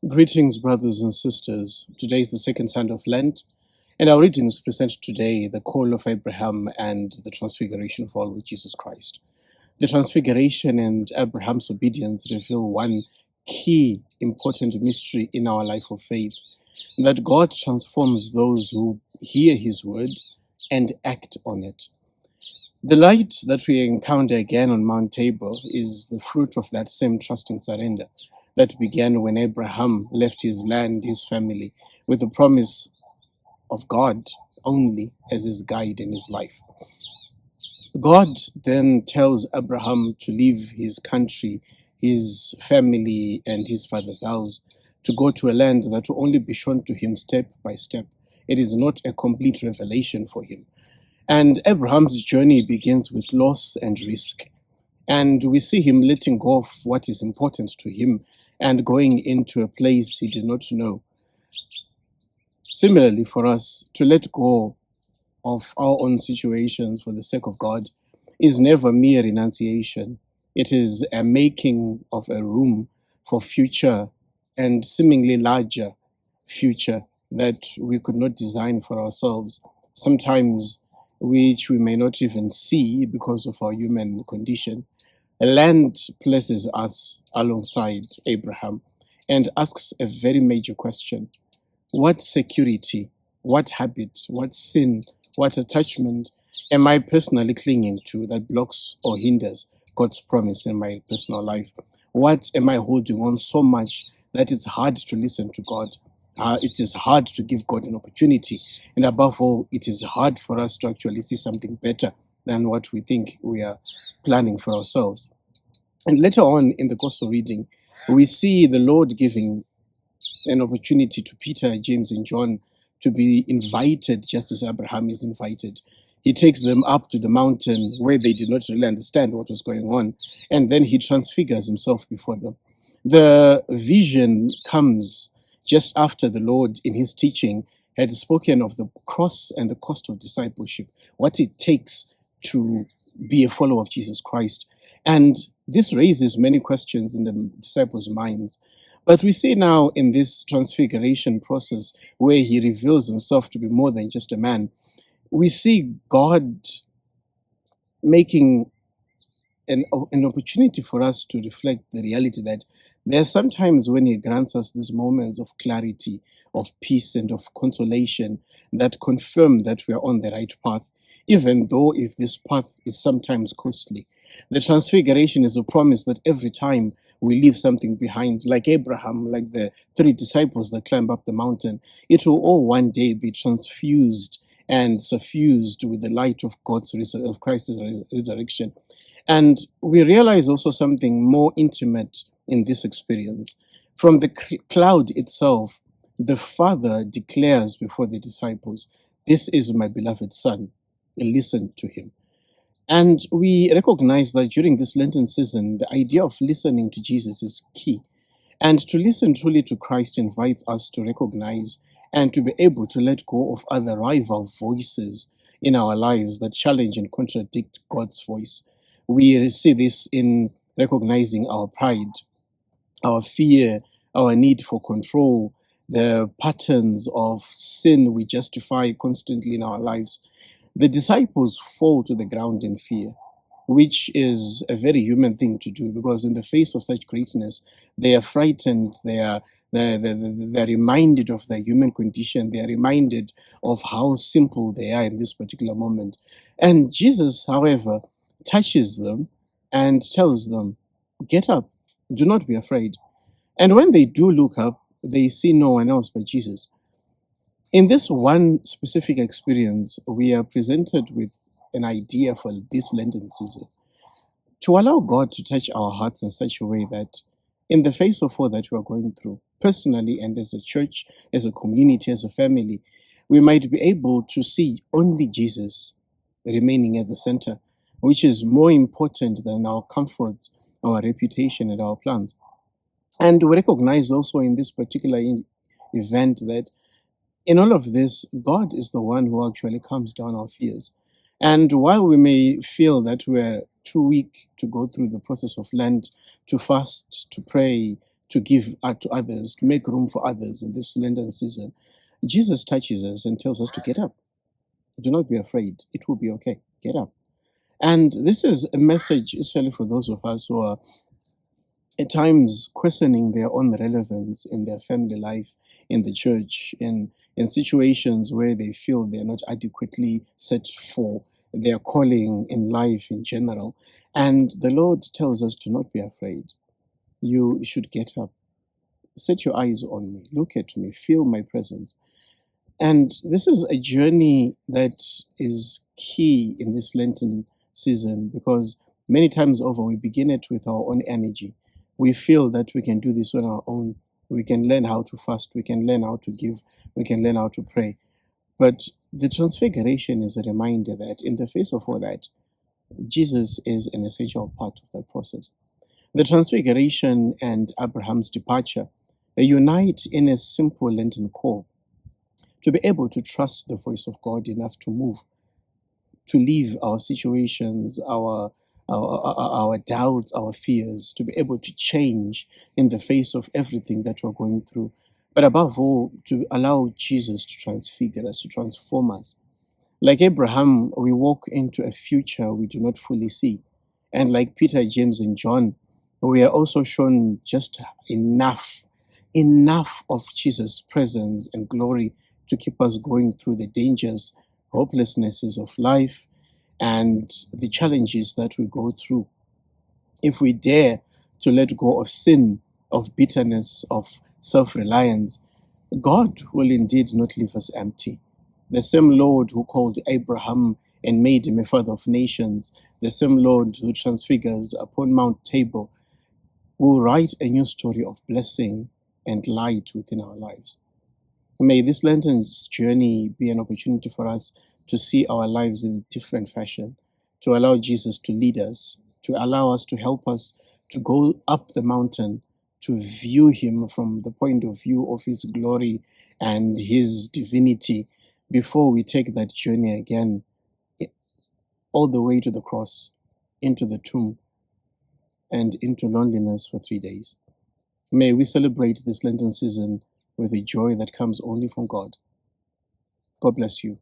Greetings, brothers and sisters. Today is the second Sunday of Lent, and our readings present today the call of Abraham and the transfiguration of our Lord Jesus Christ. The transfiguration and Abraham's obedience reveal one key important mystery in our life of faith, that God transforms those who hear his word and act on it. The light that we encounter again on Mount Tabor is the fruit of that same trusting surrender that began when Abraham left his land, his family, with the promise of God only as his guide in his life. God then tells Abraham to leave his country, his family, and his father's house to go to a land that will only be shown to him step by step. It is not a complete revelation for him. And Abraham's journey begins with loss and risk. And we see him letting go of what is important to him and going into a place he did not know. Similarly, for us, to let go of our own situations for the sake of God is never mere renunciation. It is a making of a room for future and seemingly larger future that we could not design for ourselves, sometimes which we may not even see because of our human condition. Land places us alongside Abraham and asks a very major question. What security, what habit, what sin, what attachment am I personally clinging to that blocks or hinders God's promise in my personal life? What am I holding on so much that it's hard to listen to God? It is hard to give God an opportunity. And above all, it is hard for us to actually see something better than what we think we are planning for ourselves. And later on in the gospel reading, we see the Lord giving an opportunity to Peter, James, and John to be invited just as Abraham is invited. He takes them up to the mountain where they did not really understand what was going on, and then he transfigures himself before them. The vision comes just after the Lord, in his teaching, had spoken of the cross and the cost of discipleship, what it takes to be a follower of Jesus Christ. And this raises many questions in the disciples' minds. But we see now in this transfiguration process where he reveals himself to be more than just a man, we see God making an opportunity for us to reflect the reality that there are some times when he grants us these moments of clarity, of peace, and of consolation that confirm that we are on the right path, even though if this path is sometimes costly. The transfiguration is a promise that every time we leave something behind, like Abraham, like the three disciples that climb up the mountain, it will all one day be transfused and suffused with the light of of Christ's resurrection. And we realize also something more intimate in this experience. From the cloud itself, the Father declares before the disciples, "This is my beloved Son, listen to him." And we recognize that during this Lenten season, the idea of listening to Jesus is key. And to listen truly to Christ invites us to recognize and to be able to let go of other rival voices in our lives that challenge and contradict God's voice. We see this in recognizing our pride, our fear, our need for control, the patterns of sin we justify constantly in our lives. The disciples fall to the ground in fear, which is a very human thing to do because in the face of such greatness, they are frightened, they're reminded of their human condition, they are reminded of how simple they are in this particular moment. And Jesus, however, touches them and tells them, "Get up, do not be afraid." And when they do look up, they see no one else but Jesus. In this one specific experience, we are presented with an idea for this Lenten season to allow God to touch our hearts in such a way that, in the face of all that we are going through, personally and as a church, as a community, as a family, we might be able to see only Jesus remaining at the center, which is more important than our comforts, our reputation, and our plans. And we recognize also in this particular event that in all of this, God is the one who actually calms down our fears. And while we may feel that we're too weak to go through the process of Lent, to fast, to pray, to give out to others, to make room for others in this Lenten season, Jesus touches us and tells us to get up. Do not be afraid. It will be okay. Get up. And this is a message, especially for those of us who are at times questioning their own relevance in their family life, in the church, in situations where they feel they're not adequately set for their calling in life in general. And the Lord tells us to not be afraid. You should get up. Set your eyes on me. Look at me. Feel my presence. And this is a journey that is key in this Lenten season because many times over we begin it with our own energy. We feel that we can do this on our own. We can learn how to fast. We can learn how to give. We can learn how to pray. But the transfiguration is a reminder that in the face of all that, Jesus is an essential part of that process. The transfiguration and Abraham's departure unite in a simple Lenten call to be able to trust the voice of God enough to move, to leave our situations, our doubts, our fears, to be able to change in the face of everything that we're going through. But above all, to allow Jesus to transfigure us, to transform us. Like Abraham, we walk into a future we do not fully see. And like Peter, James, and John, we are also shown just enough of Jesus' presence and glory to keep us going through the dangers, hopelessnesses of life, and the challenges that we go through. If we dare to let go of sin, of bitterness, of self-reliance, God will indeed not leave us empty. The same Lord who called Abraham and made him a father of nations, the same Lord who transfigures upon Mount Tabor, will write a new story of blessing and light within our lives. May this Lenten journey be an opportunity for us to see our lives in a different fashion, to allow Jesus to lead us, to allow us to help us to go up the mountain, to view him from the point of view of his glory and his divinity before we take that journey again all the way to the cross, into the tomb, and into loneliness for 3 days. May we celebrate this Lenten season with a joy that comes only from God. God bless you.